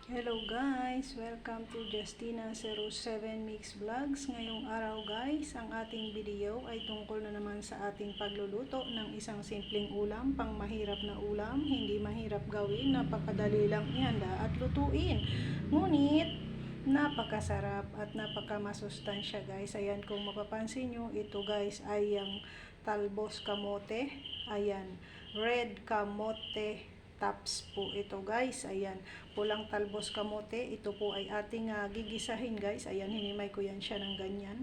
Hello guys! Welcome to Justina07 Mix Vlogs. Ngayong araw guys, ang ating video ay tungkol na naman sa ating pagluluto ng isang simpleng ulam, pang mahirap na ulam, hindi mahirap gawin, napakadali lang ihanda at lutuin. Ngunit, napakasarap at napakamasustansya guys. Ayan, kung mapapansin nyo, ito guys ay ang talbos kamote. Ayan, red kamote tops po ito guys. Ayan, pulang talbos kamote. Ito po ay ating gigisahin guys. Ayan, hinimay ko yan siya ng ganyan.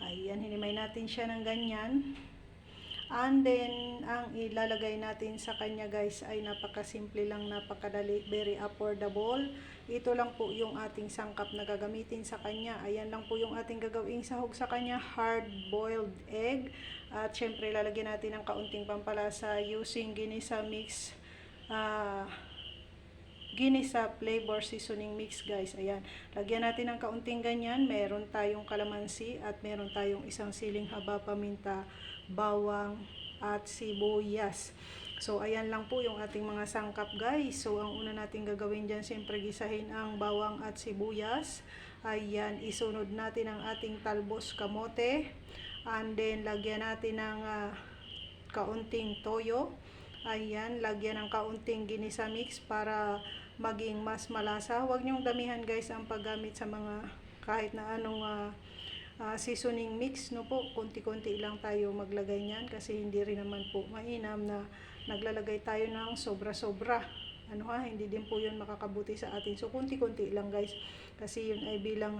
Ayan, hinimay natin siya ng ganyan. And then, ang ilalagay natin sa kanya guys ay napakasimple lang, napakadali, very affordable. Ito lang po yung ating sangkap na gagamitin sa kanya. Ayan lang po yung ating gagawing sahog sa kanya, hard-boiled egg. At syempre, lalagyan natin ng kaunting pampalasa using ginisa mix, ginisa flavor seasoning mix guys. Ayan, lagyan natin ng kaunting ganyan. Meron tayong kalamansi at meron tayong isang siling haba, paminta, bawang at sibuyas. So ayan lang po yung ating mga sangkap guys. So ang una natin gagawin dyan, siyempre gisahin ang bawang at sibuyas. Ayan, isunod natin ang ating talbos kamote. And then lagyan natin ng kaunting toyo. Ayan, lagyan ng kaunting ginisa mix para maging mas malasa. Huwag nyong damihan guys ang paggamit sa mga kahit na anong seasoning mix, no po. Konti-konti lang tayo maglagay niyan kasi hindi rin naman po mainam na naglalagay tayo ng sobra-sobra. Hindi din po yun makakabuti sa atin. So, konti-konti lang guys. Kasi yun ay bilang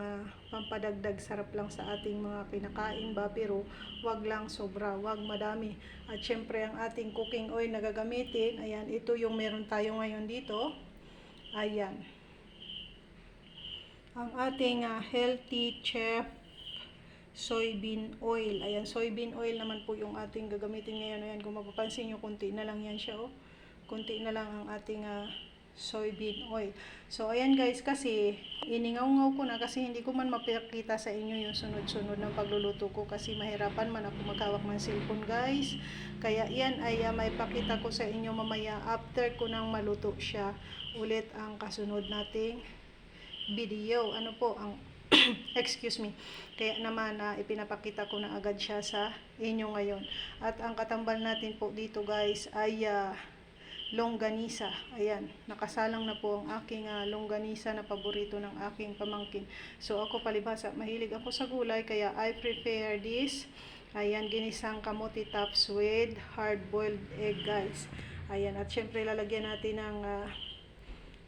pampadagdag sarap lang sa ating mga kinakain ba. Pero, wag lang sobra, wag madami. At syempre, ang ating cooking oil na gagamitin, ayan, ito yung meron tayo ngayon dito. Ayan. Ang ating healthy chef soybean oil. Ayan, soybean oil naman po yung ating gagamitin ngayon. Ayan, kung mapapansin nyo, kunti na lang yan siya, oh. Kunti na lang ang ating soybean oil. So, ayan guys, kasi iningaw-ngaw ko na kasi hindi ko man mapakita sa inyo yung sunod-sunod ng pagluluto ko kasi mahirapan man ako maghawak ng cellphone guys. Kaya yan ay may pakita ko sa inyo mamaya after ko nang maluto siya ulit ang kasunod nating video. Ano po ang excuse me. Kaya naman ipinapakita ko na agad siya sa inyo ngayon. At ang katambal natin po dito guys ay longganisa. Ayan, nakasalang na po ang aking longganisa na paborito ng aking pamangkin. So ako palibhasa, mahilig ako sa gulay kaya I prepare this. Ayan, ginisang kamote tops with hard-boiled egg guys. Ayan, at syempre lalagyan natin ng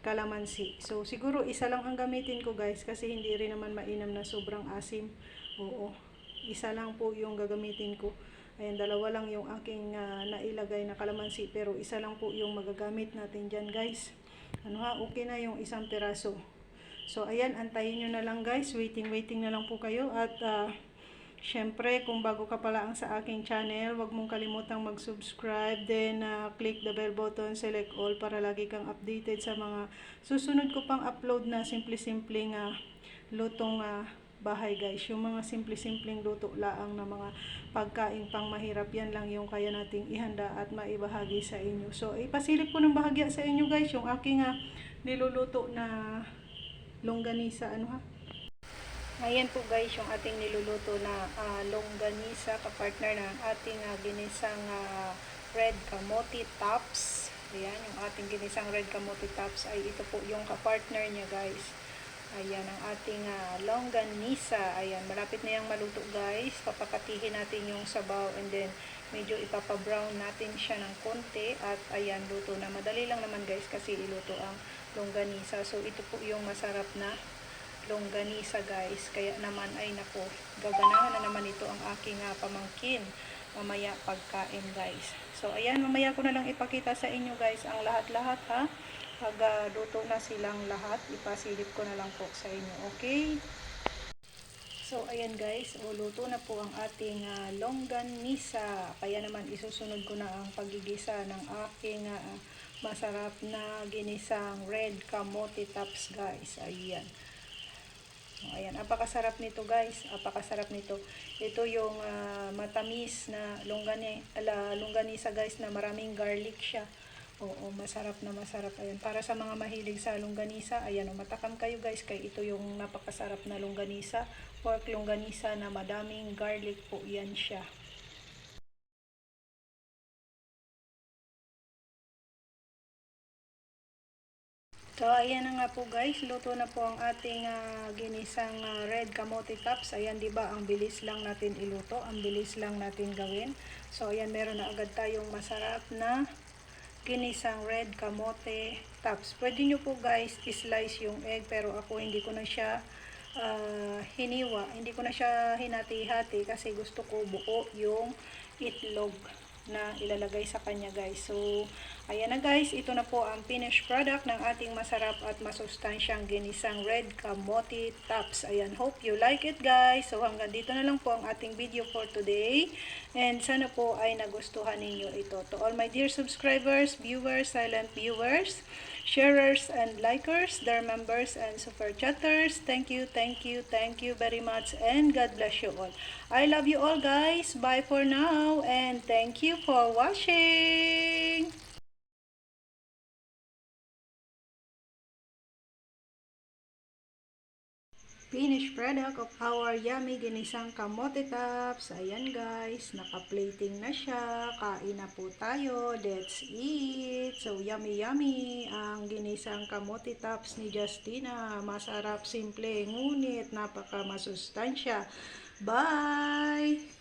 kalamansi. So siguro isa lang ang gamitin ko guys kasi hindi rin naman mainam na sobrang asim. Oo, isa lang po yung gagamitin ko. Ayan, dalawa lang yung aking nailagay na kalamansi pero isa lang po yung magagamit natin dyan guys. Okay na yung isang piraso. So ayan, antayin nyo na lang guys. Waiting na lang po kayo. At syempre, kung bago ka pa lang sa aking channel, huwag mong kalimutang mag-subscribe. Then click the bell button, select all para lagi kang updated sa mga susunod ko pang upload na simple-simpleng lutong bahay guys. Yung mga simple-simpleng luto laang na mga pagkain pang mahirap, yan lang yung kaya nating ihanda at maibahagi sa inyo. So ipasilip ko ng bahagya sa inyo guys yung aking niluluto na longganisa. Ayan po guys yung ating niluluto na longganisa, kapartner ng ating ginisang red kamote tops. Ayan, yung ating ginisang red kamote tops ay ito po yung kapartner niya guys. Ayan, ang ating longganisa. Ayan, malapit na yung maluto guys. Papakatihin natin yung sabaw and then medyo ipapabrown natin siya ng konti. At ayan, luto na. Madali lang naman guys kasi iluto ang longganisa. So, ito po yung masarap na longganisa guys. Kaya naman ay nako, gaganahan na naman ito ang aking pamangkin mamaya pagkain guys. So, ayan, mamaya ko na lang ipakita sa inyo guys ang lahat-lahat pag luto na silang lahat, ipasilip ko na lang po sa inyo, okay? So, ayan guys, luto na po ang ating longganisa. Kaya naman isusunod ko na ang pagigisa ng aking masarap na ginisang red kamote tops guys. Ayan. Ayan, apakasarap nito guys, apakasarap nito. Ito yung matamis na longganisa guys na maraming garlic siya. Oo, masarap na masarap. Ayan, para sa mga mahilig sa longganisa, ayan, matakam kayo guys, kay ito yung napakasarap na longganisa, pork longganisa na madaming garlic po, yan siya. So, ayan na nga po guys, luto na po ang ating ginisang red kamote tops. Ayan, di ba, ang bilis lang natin iluto, ang bilis lang natin gawin. So, ayan, meron na agad tayong masarap na ginisang red kamote tops. Pwede nyo po guys i-slice yung egg, pero ako hindi ko na siya hiniwa. Hindi ko na siya hinati-hati kasi gusto ko buo yung itlog na ilalagay sa kanya guys. So, ayan na guys, ito na po ang finished product ng ating masarap at masustansyang ginisang red kamote tops. Ayan, hope you like it guys. So, hanggang dito na lang po ang ating video for today. And sana po ay nagustuhan ninyo ito. To all my dear subscribers, viewers, silent viewers, sharers and likers, their members and super chatters, thank you, thank you, thank you very much, and God bless you all. I love you all guys. Bye for now, and thank you for watching. Finished product of our yummy ginisang kamote tops. Ayan guys, naka-plating na siya. Kain na po tayo. Let's eat. So yummy yummy ang ginisang kamote tops ni Justina. Masarap, simple, ngunit napaka masustansya. Bye!